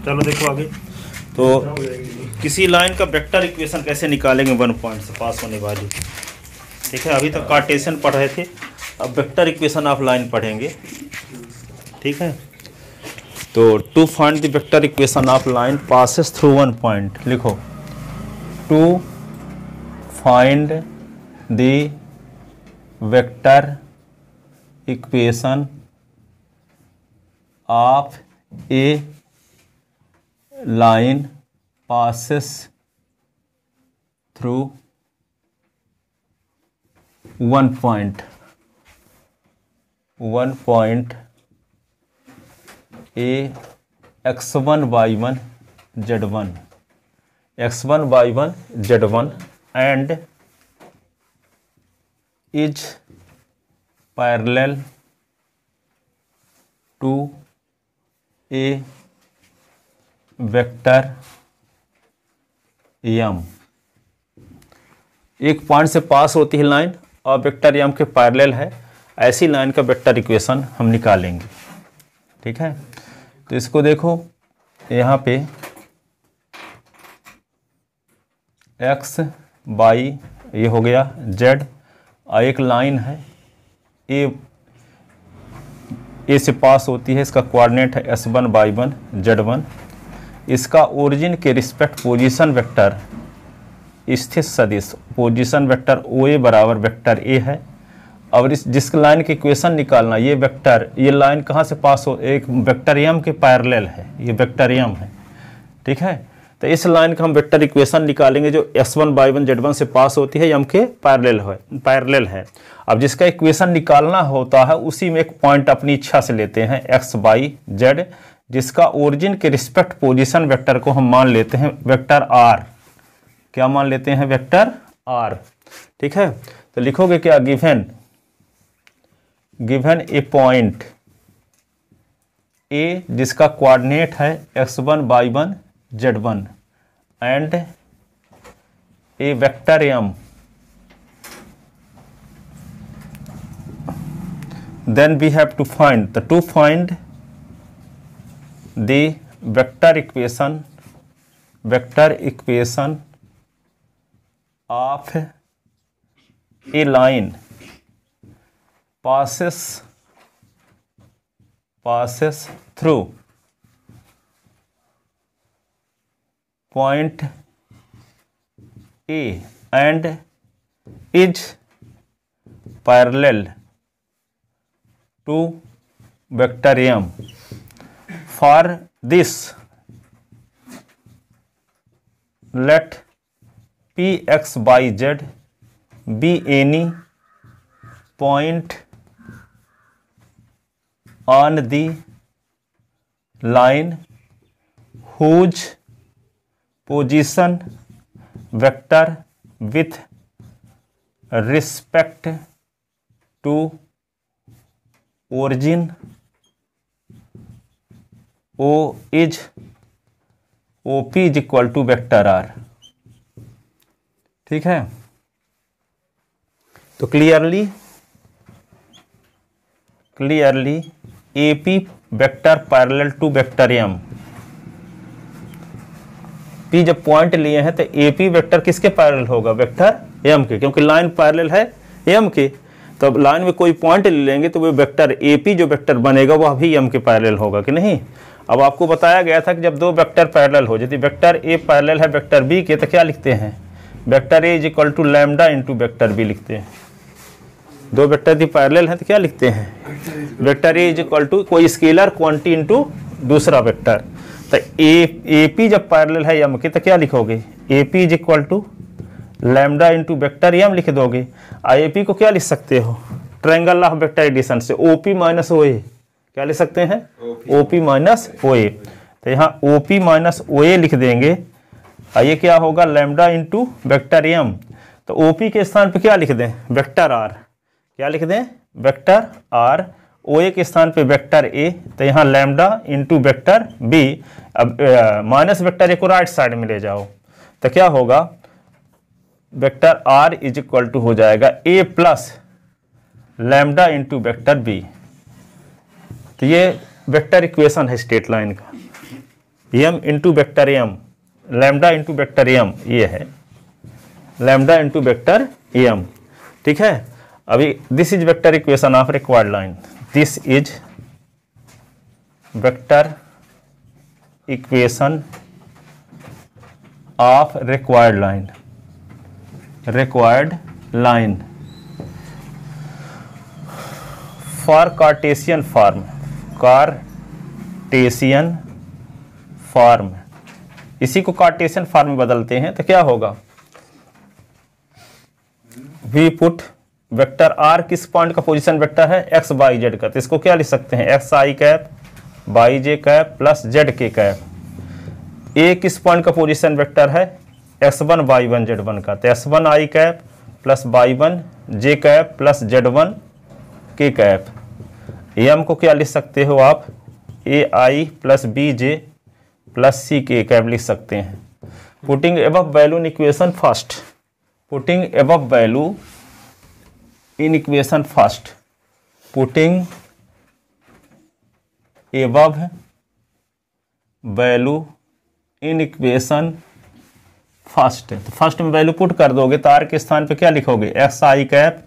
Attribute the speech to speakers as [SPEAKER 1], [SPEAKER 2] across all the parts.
[SPEAKER 1] चलो देखो आगे। तो किसी लाइन का वेक्टर इक्वेशन कैसे निकालेंगे 1 पॉइंट से पास होने वाली। ठीक है, अभी तक कार्टेशियन पढ़ रहे थे, अब वेक्टर इक्वेशन ऑफ लाइन पढ़ेंगे। ठीक है, तो to find the vector equation of line passes through 1 point लिखो। To find the vector equation of a line passes through 1 point a x1 y1 z1 x1 y1 z1 and is parallel to a vector m. एक पॉइंट से pass होती है line और vector यम के parallel है, ऐसी लाइन का वेक्टर इक्वेशन हम निकालेंगे। ठीक है, तो इसको देखो, यहाँ पे एक्स वाई ये हो गया जेड और एक लाइन है ए से पास होती है, इसका कोऑर्डिनेट है s1 y1 z1। इसका ओरिजिन के रिस्पेक्ट पोजीशन वेक्टर स्थित सदिश पोजीशन वेक्टर ओ ए बराबर वेक्टर ए है। और इस जिस लाइन की इक्वेशन निकालना, ये वेक्टर ये लाइन कहाँ से पास हो, एक वेक्टर एम के पैरेलल है, ये वेक्टर एम है। ठीक है, तो इस लाइन का हम वेक्टर इक्वेशन निकालेंगे जो s1 y1 z1 से पास होती है, एम के पैरेलल है। अब जिसका इक्वेशन निकालना होता है उसी में एक पॉइंट अपनी इच्छा से लेते हैं x y z, जिसका ओरिजिन के रिस्पेक्ट पोजीशन वेक्टर को हम मान लेते हैं वेक्टर आर। क्या मान लेते हैं? Vector R. ठीक है, तो लिखोगे क्या? गिवन ए पॉइंट ए जिसका कोऑर्डिनेट है x1 y1 z1 and A vector M, then we have to find the vector equation of a line passes through point A and is parallel to vector M. For this, let P x y z be any point on the line whose position vector with respect to origin OP is equal to vector R। ठीक है, तो clearly AP vector parallel to vector M। P जब point लिए हैं तो AP vector किसके parallel होगा? Vector M के, क्योंकि लाइन पैरेलल है M के। तो अब लाइन में कोई पॉइंट ले लेंगे तो वो वेक्टर AP जो वेक्टर बनेगा वह भी M के पैरेलल होगा कि नहीं। अब आपको बताया गया था कि जब दो वेक्टर पैरेलल हो, यदि वेक्टर A पैरेलल है वेक्टर B के, तो क्या लिखते हैं? Vector A is equal to lambda into vector B लिखते हैं। दो वेक्टर यदि पैरेलल हैं तो क्या लिखते हैं? Vector A is equal to कोई स्केलर क्वांटिटी इंटू दूसरा वेक्टर। तो AP जब पैरेलल है M के तो क्या लिखोगे? AP is equal to lambda into vector M लिख दोगे। AP को क्या लिख सकते हो? ट्रायंगल ऑफ वेक्टर एडिशन से OP माइनस OA क्या लिख सकते हैं? OP minus OA। तो यहाँ OP माइनस OA लिख देंगे। ये क्या होगा? Lambda into vector M। तो OP के स्थान पे क्या लिख दें? Vector R। क्या लिख दें? Vector R। OA के स्थान पे वेक्टर A। तो यहाँ लैम्डा इंटू वेक्टर B। अब माइनस वेक्टर A को राइट साइड में ले जाओ तो क्या होगा? Vector R is equal to हो जाएगा A plus lambda into vector B। तो ये वेक्टर इक्वेशन है स्ट्रेट लाइन का, m into vector m, lambda into vector m, ये है लैम्डा इंटू वेक्टर m। ठीक है, अभी this is vector equation of required line, this is vector equation of required line, required line for Cartesian form, Cartesian form. इसी को Cartesian form में बदलते हैं तो क्या होगा, वी पुट वेक्टर आर किस पॉइंट का पोजीशन वेक्टर है, एक्स वाई जेड का, तो इसको क्या लिख सकते हैं, एक्स आई कैप वाई जे कैप प्लस जेड के कैप। ए किस पॉइंट का पोजीशन वेक्टर है, x1 y1 z1 का, तो s1 i cap plus y1 j cap plus z1 k cap. M को क्या लिख सकते हो आप, ए आई प्लस बी जे प्लस सी के कैप लिख सकते हैं। Putting above value in equation first, putting above value in equation first, putting above value in equation first, तो फर्स्ट में वैल्यू पुट कर दोगे तो आर के स्थान पे क्या लिखोगे, एक्स आई कैप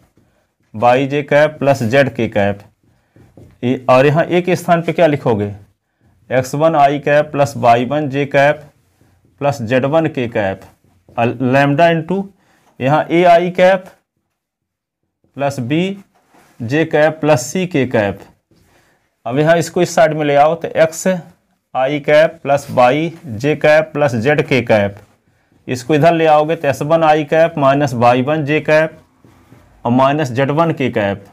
[SPEAKER 1] वाई जे कैप प्लस जेड के कैप, और यहाँ ए के स्थान पे क्या लिखोगे, x1 आई cap plus y1 j cap plus z1 k cap, lambda into यहाँ a i cap plus b j cap plus c k cap. अब यहाँ इसको इस साइड में ले आओ तो एक्स आई कैप प्लस वाई जे कैप प्लस जेड के कैप, इसको इधर ले आओगे तो s1 i cap minus y1 j cap और माइनस z1 के कैप,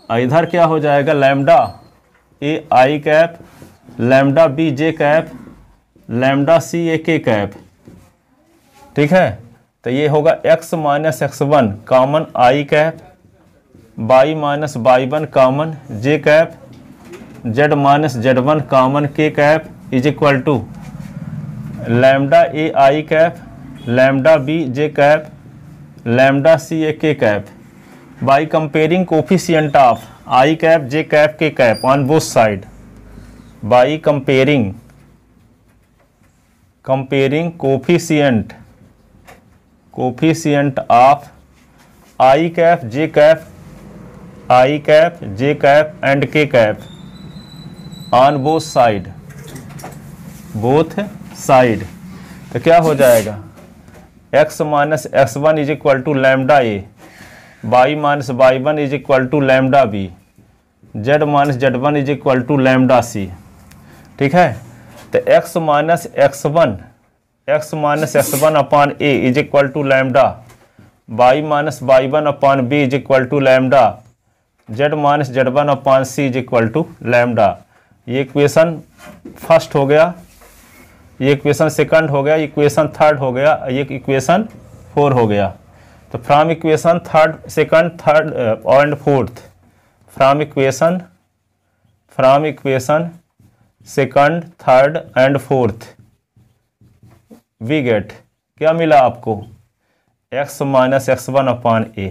[SPEAKER 1] और इधर क्या हो जाएगा, lambda a i cap lambda b j cap lambda c a k cap. ठीक है, तो ये होगा x minus x1 common i cap, y minus y1 common j cap, z minus z1 common k cap is equal to lambda a i cap lambda b j cap lambda c a k cap by comparing coefficient of I cap J cap k cap on both side, by comparing coefficient of I cap J cap and k cap on both side, तो क्या हो जाएगा, x minus x1 is equal to lambda a, y minus y1 is equal to lambda b, z minus z1 is equal to lambda C. ठीक है, तो x minus x1 upon A is equal to lambda, y minus y1 upon B is equal to lambda, z minus z1 upon C is equal to lambda. ये equation first हो गया, ये equation second हो गया, equation third हो गया, ये equation 4 हो गया। तो from equation second third and fourth, from equation second third and fourth we get, क्या मिला आपको, x minus x1 upon A,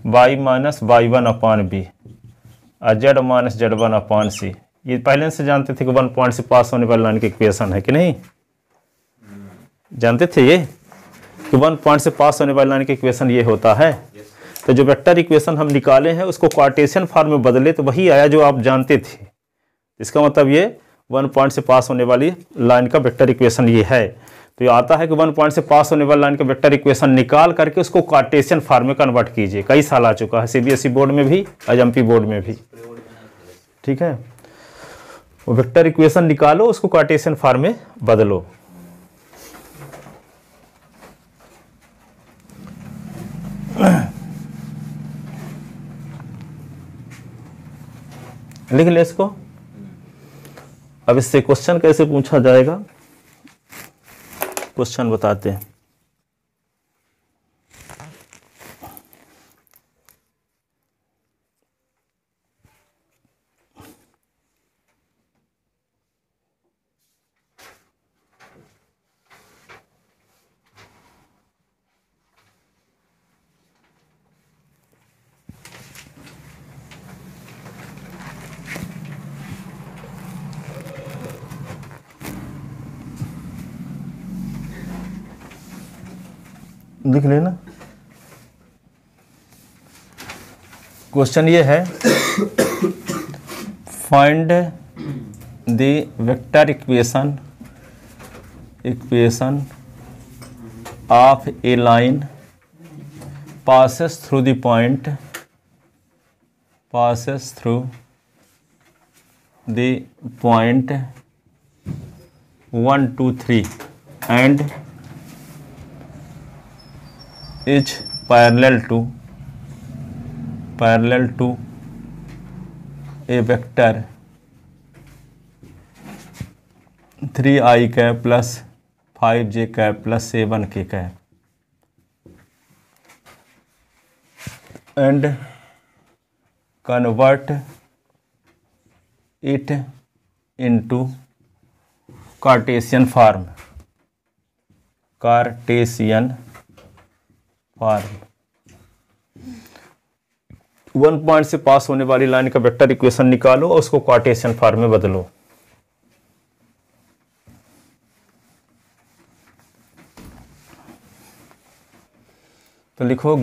[SPEAKER 1] y minus y1 upon B और z minus z1 upon C. ये पहले से जानते थे कि 1 पॉइंट से पास होने वाली लाइन की इक्वेशन है कि नहीं, जानते थे ये कि 1 पॉइंट से पास होने वाली लाइन की इक्वेशन ये होता है। तो जो वेक्टर इक्वेशन हम निकाले हैं उसको कार्टेशियन फॉर्म में बदले तो वही आया जो आप जानते थे। इसका मतलब ये 1 पॉइंट से पास होने वाली लाइन का वेक्टर इक्वेशन ये है। तो ये आता है कि 1 पॉइंट से पास होने वाली लाइन का वेक्टर इक्वेशन निकाल करके उसको कार्टेशियन फॉर्म में कन्वर्ट कीजिए। कई साल आ चुका है, सीबीएसई बोर्ड में भी, आईएमपी बोर्ड में भी। ठीक है, वो वेक्टर इक्वेशन निकालो, उसको कार्टेशियन फॉर्म में बदलो। लिख ले इसको। अब इससे क्वेश्चन कैसे पूछा जाएगा, क्वेश्चन बताते हैं। लिख लेना। क्वेश्चन ये है, find the vector equation of a line passes through the point 1 2 3 and is parallel to a vector 3i cap plus 5j cap plus 7k cap and convert it into Cartesian form। 1 point से पास होने वाली line का vector equation निकालो और उसको Cartesian form में बदलो। तो लिखो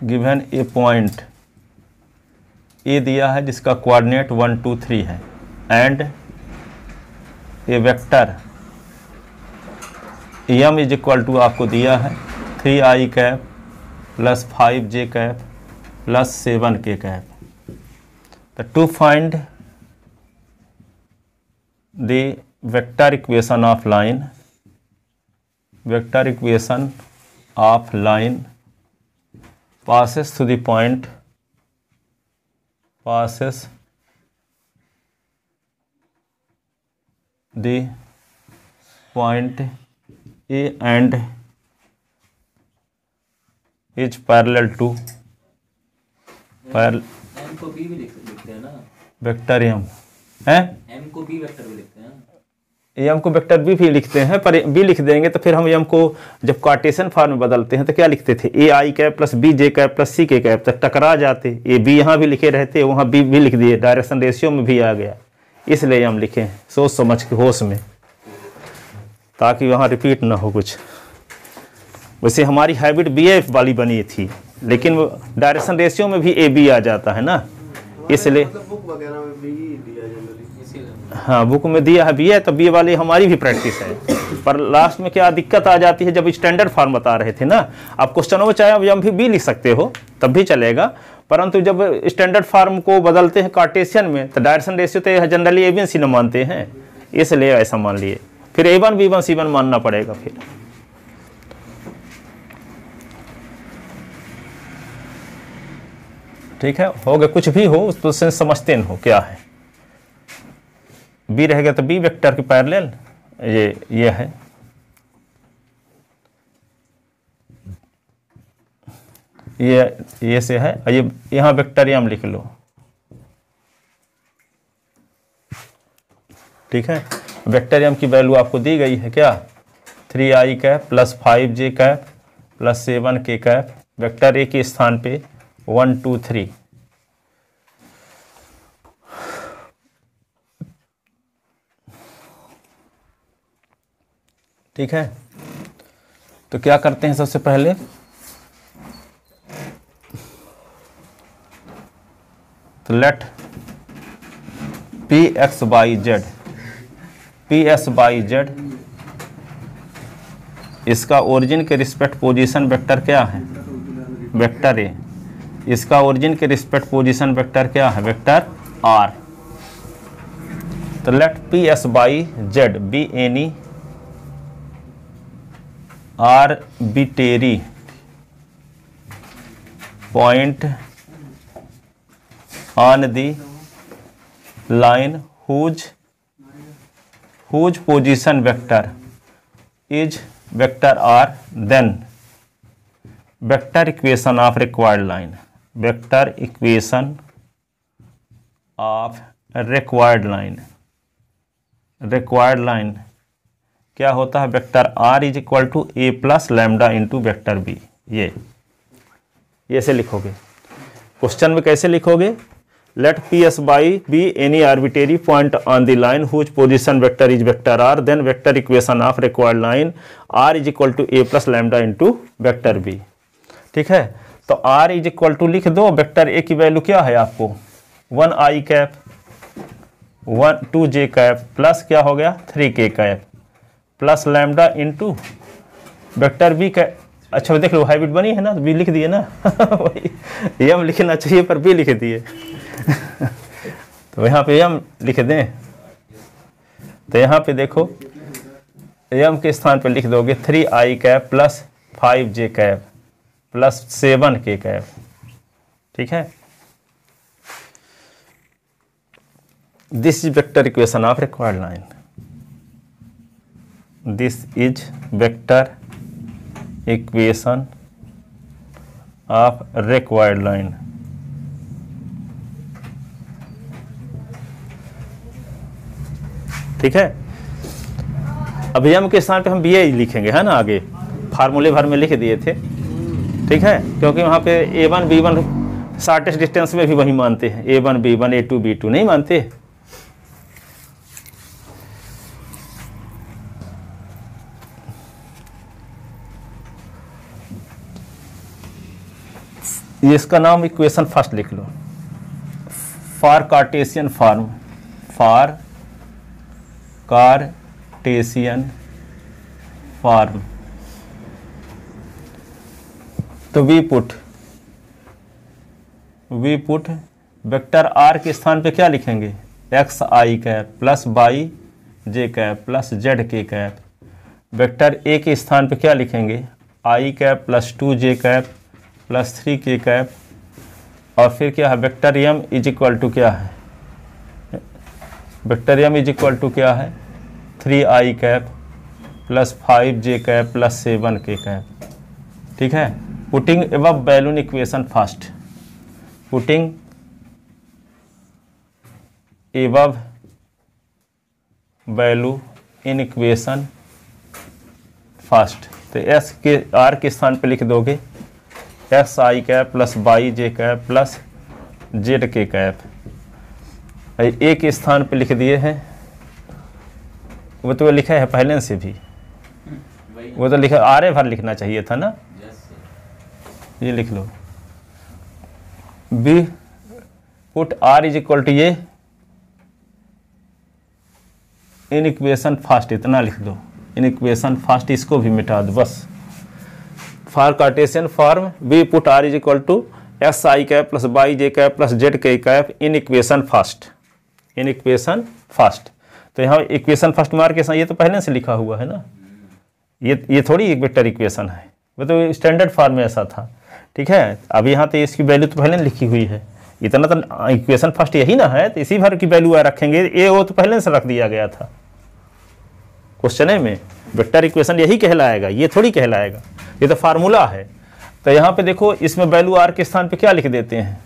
[SPEAKER 1] गिवन ए पॉइंट ए दिया है जिसका कोऑर्डिनेट 1 2 3 है and A vector m is equal to आपको दिया है 3i cap plus 5j cap plus 7k cap. तो to find the vector equation of line passes through the point A and is parallel to
[SPEAKER 2] M को B भी लिखते हैं ना,
[SPEAKER 1] vector M है,
[SPEAKER 2] M को B वेक्टर भी लिखते हैं,
[SPEAKER 1] एम को वेक्टर बी भी लिखते हैं, पर बी लिख देंगे तो फिर हम एम को जब कार्टेशियन फॉर्म में बदलते हैं तो क्या लिखते थे, a i cap plus b j cap plus c k cap, तक टकरा जाते, ए बी यहाँ भी लिखे रहते, वहाँ बी भी लिख दिए, डायरेक्शन रेशियो में भी आ गया, इसलिए हम लिखे हैं सोच समझ के होश में, ताकि वहाँ रिपीट ना हो कुछ। वैसे हमारी हैबिट बी एफ वाली बनी थी, लेकिन वो डायरेक्शन रेशियो में भी ए बी आ जाता है ना, इसलिए हाँ बुक में दिया है बी है, तो बी वाली हमारी भी प्रैक्टिस है। पर लास्ट में क्या दिक्कत आ जाती है, जब स्टैंडर्ड फॉर्म बता रहे थे ना, आप क्वेश्चनों में चाहे अब भी बी लिख सकते हो तब भी चलेगा, परंतु जब स्टैंडर्ड फॉर्म को बदलते हैं कार्टेशियन में तो डायरेक्शन रेशियो तो जनरली ए बी सी न मानते हैं, इसलिए ऐसा मान लिए, फिर A1 B1 C1 मानना पड़ेगा फिर। ठीक है, हो गया, कुछ भी हो तो सेंस समझते न हो क्या है। बी रहेगा तो बी वेक्टर के पैरेलल ये है, ये से है, ये यहाँ वेक्टर एम लिख लो। ठीक है, वेक्टर एम की वैल्यू आपको दी गई है क्या, 3i cap plus 5j cap plus 7k cap, vector a के स्थान पे 1 2 3। ठीक है, तो क्या करते हैं सबसे पहले, तो लेट px by z इसका ओरिजिन के रिस्पेक्ट पोजीशन वेक्टर क्या है, वेक्टर ए, इसका ओरिजिन के रिस्पेक्ट पोजीशन वेक्टर क्या है, वेक्टर आर। तो let ps by z be any arbitrary point on the line whose position vector is vector r, then vector equation of required line क्या होता है, vector r is equal to A plus lambda into vector बी। ये से लिखोगे, question में कैसे लिखोगे, let PSY be any arbitrary point on the line whose position vector is vector r, then vector equation of required line r is equal to a plus lambda into vector b। ठीक है, तो r is equal to लिख दो, vector a की value क्या है आपको 1 i cap 2 j cap plus क्या हो गया 3 k cap plus lambda into vector b का। अच्छा देख लो हाइब्रिड बनी है ना, तो b लिख दिए ना वही m लिखना चाहिए पर b लिख दिए तो यहाँ पे m लिख दें, तो यहाँ पे देखो m के स्थान पे लिख दोगे 3 i cap plus 5 j cap plus 7 k cap. ठीक है, this is vector equation of required line, this is vector equation of required line. ठीक है, अभी m के स्थान पे हम bA लिखेंगे, है ना, आगे फार्मूले भर में लिख दिए थे। ठीक है, क्योंकि वहाँ पे a1 b1 शॉर्टेस्ट डिस्टेंस में भी वही मानते हैं, a1 b1 a2 b2 नहीं मानते। ये इसका नाम इक्वेशन फर्स्ट लिख लो, for Cartesian form, for Cartesian form. तो वी पुट वेक्टर आर के स्थान पे क्या लिखेंगे एक्स आई कैप प्लस वाई जे कैप प्लस जेड के कैप। वेक्टर ए के स्थान पे क्या लिखेंगे i cap plus 2 J cap plus 3 के कैप, और फिर क्या है vector m is equal to क्या है, vector m is equal to क्या है 3 i cap plus 5 J cap plus 7 के कैप। ठीक है, putting above value in equation first, putting above value in equation first. तो एस के आर के स्थान पे लिख दोगे एक्स आई कैप प्लस वाई जे कैप प्लस जेड के कैप। ए के स्थान पे लिख दिए हैं, वो तो लिखा है पहले से भी, वो तो लिखा आरे भर लिखना चाहिए था ना, ये लिख लो b put r is equal to ये इन इक्वेशन फर्स्ट, इतना लिख दो इन इक्वेशन फर्स्ट, इसको भी मिटा दो बस। For Cartesian form b put r is equal to s i cap plus y J cap plus z के cap in equation first, in equation first. तो यहाँ इक्वेशन फर्स्ट मार्क के साथ ये तो पहले से लिखा हुआ है ना, ये थोड़ी एक वेक्टर इक्वेशन है, वो तो स्टैंडर्ड फॉर्म में ऐसा था। ठीक है, अब यहाँ तो इसकी वैल्यू तो पहले लिखी हुई है, इतना तो इक्वेशन फर्स्ट यही ना है, तो इसी भर की वैल्यू रखेंगे, ए वो तो पहले से रख दिया गया था क्वेश्चन में, वेक्टर इक्वेशन यही कहलाएगा, ये थोड़ी कहलाएगा, ये तो फार्मूला है। तो यहाँ पे देखो इसमें वैल्यू आर के स्थान पे क्या लिख देते हैं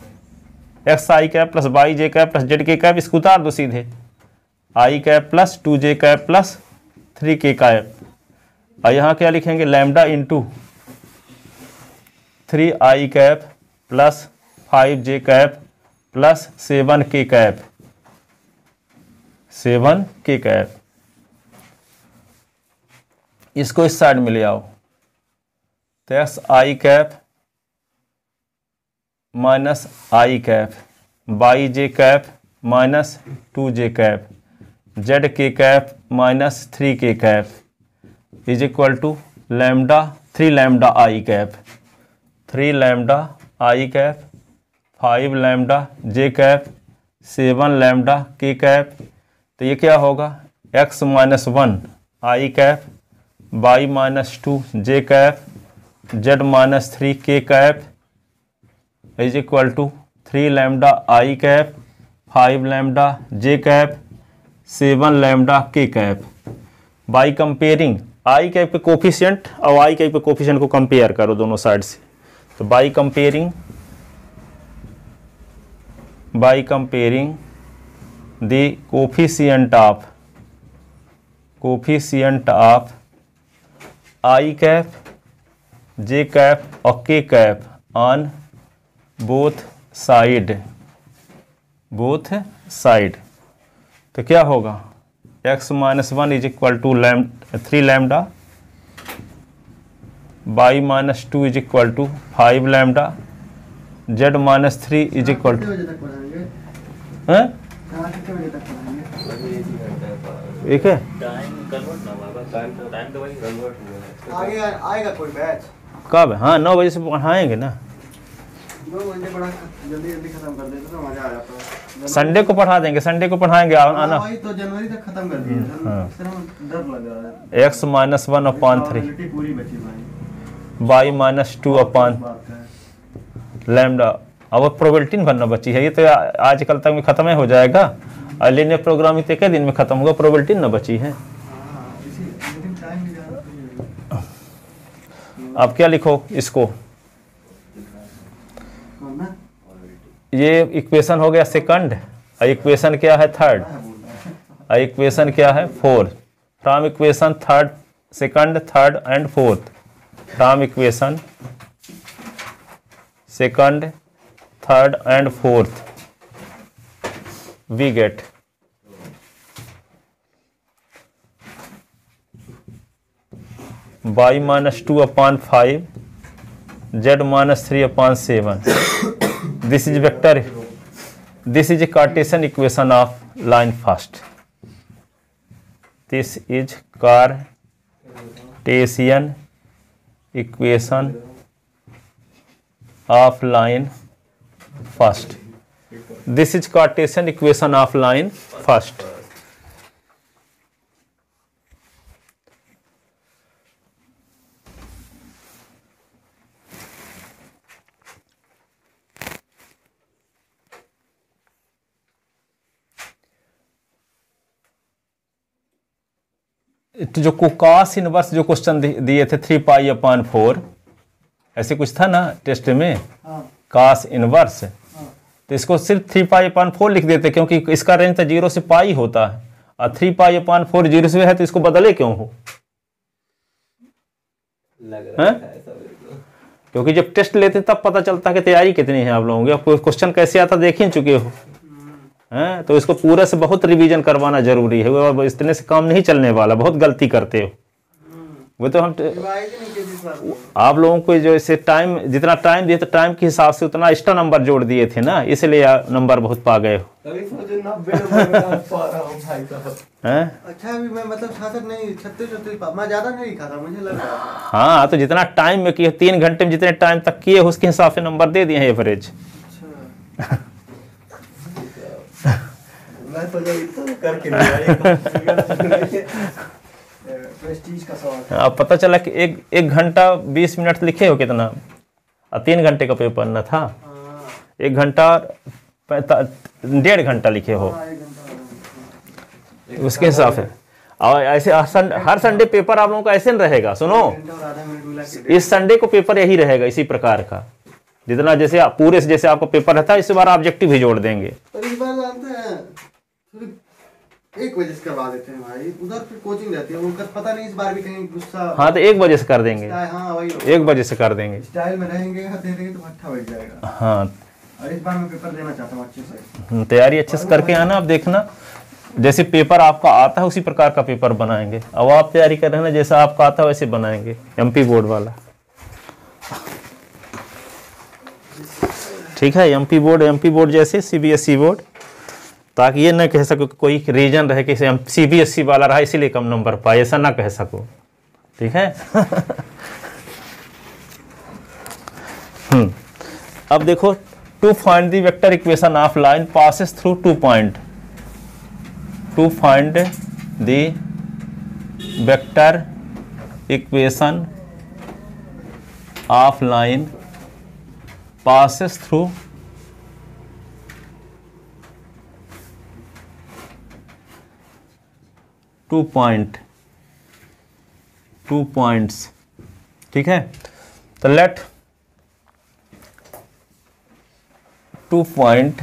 [SPEAKER 1] एक्स आई कैप प्लस वाई जे कैप प्लस जेड के कैप, इसको उतार दो सीधे आई कैप प्लस 2 जे कैप प्लस 3 के कैप, और यहाँ क्या लिखेंगे lambda into 3 i cap plus 5 J cap plus 7 के कैप, 7 के कैप। इसको इस साइड में ले आओ, तो x I cap minus I cap Y J cap minus 2 J cap Z के कैप माइनस 3 के cap is equal to lambda 3 lambda I cap, 3 lambda I cap 5 lambda J cap 7 lambda K cap. तो ये क्या होगा X minus 1 I cap Y minus 2 J cap Z minus 3 के cap is equal to 3 lambda I cap 5 lambda J cap 7 lambda K cap. By comparing I cap के coefficient और I cap के coefficient को compare करो दोनों side से, तो by comparing the coefficient of I cap J cap और K cap on both side both side. तो क्या होगा, x minus 1 is equal to 3 lambda, y minus 2 is equal to 5 lambda, z minus 3 is equal to ठीक है।
[SPEAKER 2] Time convert ना हुआ, time तो वही कन्वर्ट हुआ है।
[SPEAKER 3] आगे आएगा कोई बैच?
[SPEAKER 1] कब? हाँ 9 बजे से पढ़ाएंगे ना।
[SPEAKER 3] 2 घंटे बड़ा जल्दी जल्दी खत्म कर देते तो मजा आ जाता।
[SPEAKER 1] संडे को पढ़ा देंगे, संडे को पढ़ाएंगे आना।
[SPEAKER 3] वही तो जनवरी तक खत्म कर दिए।
[SPEAKER 1] हाँ।
[SPEAKER 3] इस तरह डर लग रहा है।
[SPEAKER 1] x माइनस 1 अपान 3
[SPEAKER 3] पूरी बची भाई।
[SPEAKER 1] y माइनस 2 अपान
[SPEAKER 3] बात है।
[SPEAKER 1] लैम्डा। अब प्रोबेबिलिटी भरना बची है, ये तो आजकल तक में खत्म ही हो जाएगा। और लीनियर प्रोग्रामिंग तो एक दिन में खत्म होगा, प्रोबेबिलिटी न बची है।
[SPEAKER 3] हाँ, इसी लेकिन टाइम भी ज्यादा है।
[SPEAKER 1] अब क्या लिखो इसको,
[SPEAKER 3] कौन ना?
[SPEAKER 1] ये इक्वेशन हो गया सेकंड, और इक्वेशन क्या है थर्ड, और इक्वेशन क्या है fourth. From equation third, second, third and fourth, from equation second, third and fourth we get y minus 2 upon 5, z minus 3 upon 7. This is vector. This is a Cartesian equation of line first. This is Cartesian equation of line first. This is Cartesian equation of line first. तो जो cos inverse जो question दिए थे 3 पाई अपान 4, ऐसे कुछ था ना test में,
[SPEAKER 3] हाँ।
[SPEAKER 1] cos इनवर्स, तो इसको सिर्फ 3 पाई अपान 4 लिख देते, क्योंकि इसका रेंज तो 0 से पाई होता है, और 3 पाई अपान 4 0 से है, तो इसको बदले क्यों हो?
[SPEAKER 2] लग रहा है
[SPEAKER 1] क्योंकि जब टेस्ट लेते तब पता चलता है कि तैयारी कितनी है आप लोगों की, आपको क्वेश्चन कैसे आता देख ही चुके हो हैं। तो इसको पूरे से बहुत रिवीजन करवाना जरूरी है, वो इतने से काम नहीं चलने वाला, बहुत गलती करते हो। वो तो हम आप लोगों को जो इसे टाइम, जितना टाइम दिए तो टाइम के हिसाब से उतना एक्स्ट्रा नंबर जोड़ दिए थे ना, इसलिए नंबर बहुत पा गए हो। हैं?
[SPEAKER 3] अच्छा अभी मैं मतलब 66 नहीं 36 मैं ज्यादा नहीं लिखा था, मुझे लग रहा था।
[SPEAKER 1] हाँ तो जितना टाइम में किए, 3 घंटे में जितने टाइम तक किए उसके हिसाब से नंबर दे दिए हैं एवरेज।
[SPEAKER 3] मैं तो जब इतना करके नहीं प्रेस्टीज का सवाल।
[SPEAKER 1] अब पता चला कि एक घंटा 20 मिनट लिखे हो कितना, और 3 घंटे का पेपर न था, 1 घंटा 1.5 घंटा लिखे हो, उसके हिसाब से। और ऐसे हर संडे पेपर आप लोगों का ऐसे रहेगा। सुनो, इस संडे को पेपर यही रहेगा इसी प्रकार का, जितना जैसे आप पूरे से जैसे आपका पेपर रहता है, इस बार ऑब्जेक्टिव भी जोड़ देंगे।
[SPEAKER 3] पर इस बार जानते हैं 1 बजे से करवा देते हैं भाई, उधर फिर कोचिंग रहती है, उनका पता नहीं इस बार भी कहीं गुस्सा।
[SPEAKER 1] हाँ तो 1 बजे से कर देंगे।
[SPEAKER 3] हाँ वही
[SPEAKER 1] 1 बजे से कर देंगे,
[SPEAKER 3] स्टाइल में रहेंगे, दे देंगे तो अच्छा बज जाएगा।
[SPEAKER 1] हाँ
[SPEAKER 3] और इस बार मैं पेपर देना चाहता हूँ अच्छे से।
[SPEAKER 1] तैयारी अच्छे से करके आना। आप देखना जैसे पेपर आपका आता है उसी प्रकार का पेपर बनाएंगे। अब आप तैयारी कर रहे हैं ना, जैसा आपका आता है वैसे बनाएंगे, एमपी बोर्ड वाला। ठीक है, एमपी बोर्ड जैसे सीबीएसई बोर्ड, ताकि ये न कह सको कि कोई रीजन रहे कि सीबीएसई वाला रहा इसीलिए कम नंबर पाए, ऐसा ना कह सको। ठीक है। अब देखो, to find the vector equation of line passes through 2 point. To find the vector equation of line passes through 2 points। ठीक है, तो लेट 2 पॉइंट,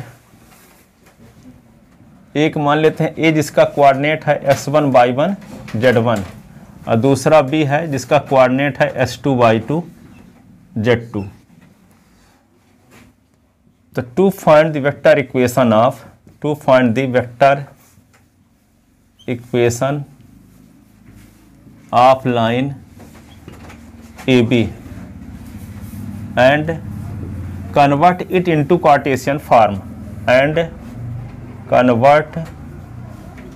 [SPEAKER 1] एक मान लेते हैं ए जिसका कोऑर्डिनेट है x1 y1 z1, और दूसरा बी है जिसका कोऑर्डिनेट है s2 y2 z2। तो to find the vector equation of to find the vector equation of line AB and convert it into Cartesian form and convert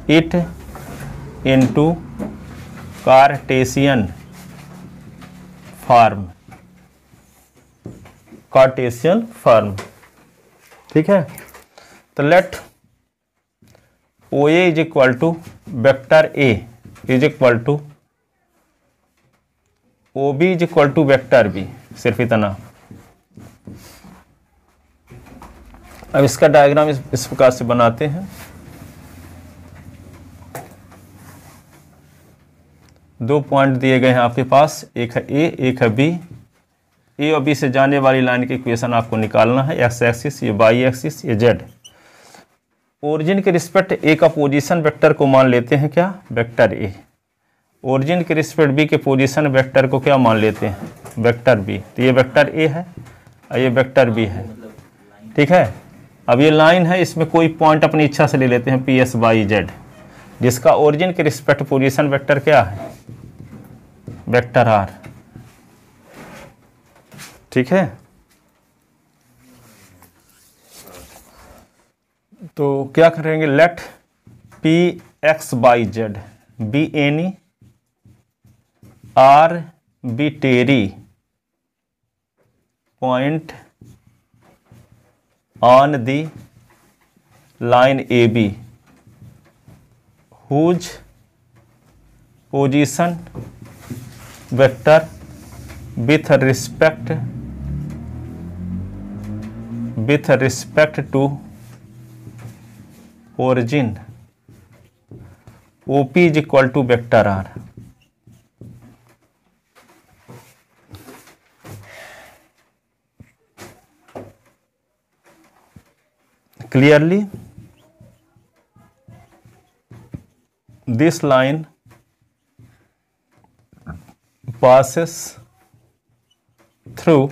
[SPEAKER 1] it into Cartesian form, Cartesian form। ठीक है, तो let OA is equal to vector A is equal to OB is equal to vector B, सिर्फ इतना। अब इसका diagram इस प्रकार से बनाते हैं। दो पॉइंट दिए गए हैं आपके पास, एक है A एक है B। ए और बी से जाने वाली लाइन की इक्वेशन आपको निकालना है, एक्स एक्सिस, ये वाई एक्सिस, ये जेड। ओरिजिन के रिस्पेक्ट ए का पोजीशन वेक्टर को मान लेते हैं क्या, वेक्टर ए। ओरिजिन के रिस्पेक्ट बी के पोजीशन वेक्टर को क्या मान लेते हैं, वेक्टर बी। तो ये वेक्टर ए है और ये वेक्टर बी है, ठीक है। अब ये लाइन है, इसमें कोई पॉइंट अपनी इच्छा से ले लेते हैं, पी एस वाई जेड, जिसका ओरिजिन के रिस्पेक्ट पोजीशन वेक्टर क्या है, वेक्टर आर, ठीक है। तो क्या करेंगे, let P X by Z be any arbitrary point on the line A B whose position vector with respect to origin OP is equal to vector R। Clearly this line passes through।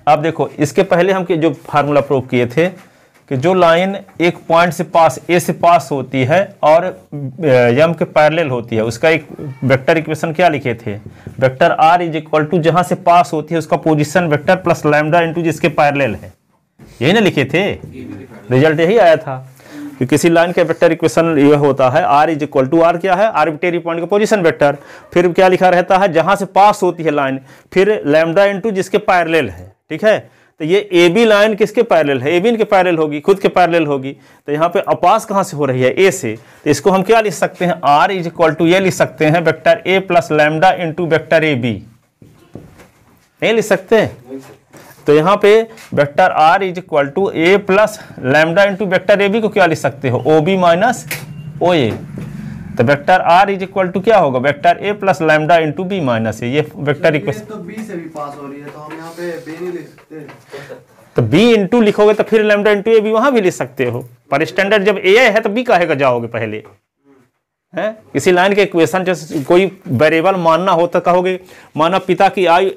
[SPEAKER 1] अब देखो, इसके पहले हम जो formula prove किए थे कि जो लाइन एक पॉइंट से पास ए से पास होती है और यम के पैरेलल होती है, उसका एक वेक्टर इक्वेशन क्या लिखे थे, vector are is equal to जहां से पास होती है उसका position vector plus lambda into जिसके पैरेलल है, यही ना लिखे थे। रिजल्ट यही आया था कि किसी लाइन का वेक्टर इक्वेशन ये होता है, R is equal to, R क्या है, आर्बिट्रेरी पॉइंट का पोजीशन वेक्टर, फिर क्या लिखा रहता है, जहां से पास होती है लाइन, फिर लैम्डा इनटू जिसके पैरेलल है, ठीक है। तो ये ए बी लाइन किसके पैरेलल है, ए बी इनके पैरेलल होगी, खुद के पैरेलल होगी। तो यहाँ पे अपास कहाँ से हो रही है, ए से, तो इसको हम क्या लिख सकते हैं, आर इज इक्वल टू ये लिख सकते हैं vector A plus lambda into vector A B, नहीं लिख सकते। तो यहाँ पे vector are is equal to A plus lambda into vector A B को क्या लिख सकते हो, O B minus o a. तो vector are is equal to क्या होगा, vector A plus lambda into b minus a, ये वेक्टर इक्वेशन।
[SPEAKER 3] तो बी से भी पास हो रही है, तो हम यहाँ पे बी नहीं लिख सकते।
[SPEAKER 1] तो बी इंटू लिखोगे तो फिर लैम्डा इंटू ए बी वहां भी लिख सकते हो, पर स्टैंडर्ड जब ए है तो बी काहे का जाओगे पहले, है। किसी लाइन के इक्वेशन जैसे कोई वेरिएबल मानना हो तो कहोगे, माना पिता की आयु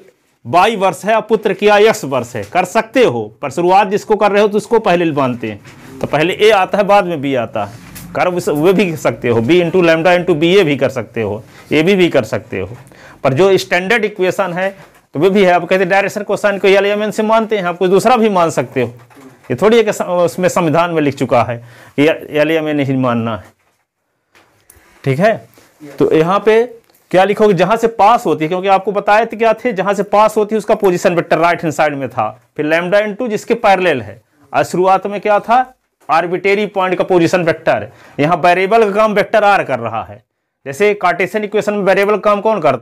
[SPEAKER 1] 22 वर्ष है और पुत्र की आयु x वर्ष है, कर सकते हो, पर शुरुआत जिसको कर रहे हो तो उसको पहले मानते हैं। तो पहले ए आता है बाद में बी आता है, कर वे भी कर सकते हो, b into lambda into b a भी कर सकते हो, ए भी कर सकते हो। पर जो स्टैंडर्ड इक्वेशन है तो वे भी है, आप कहते हैं डायरेक्शन कोसाइन को एलिमेंट से मानते हैं, आप कुछ दूसरा भी मान सकते हो। ये थोड़ी है कि उसमें संविधान में लिख चुका है कि एलिमेंट नहीं मानना है, ठीक है। तो यहाँ पे क्या लिखोगे, जहां से पास होती है, क्योंकि आपको बताया था क्या थे, जहां से पास होती है उसका position vector right hand side में था, फिर लैम्डा इनटू जिसके पैरेलल है, और शुरुआत में क्या था, आर्बिट्रेरी पॉइंट का पोजीशन वेक्टर। यहाँ वेरिएबल का काम वेक्टर आर कर रहा है। जैसे कार्टेशियन इक्वेशन में वेरिएबल का काम कौन करता है,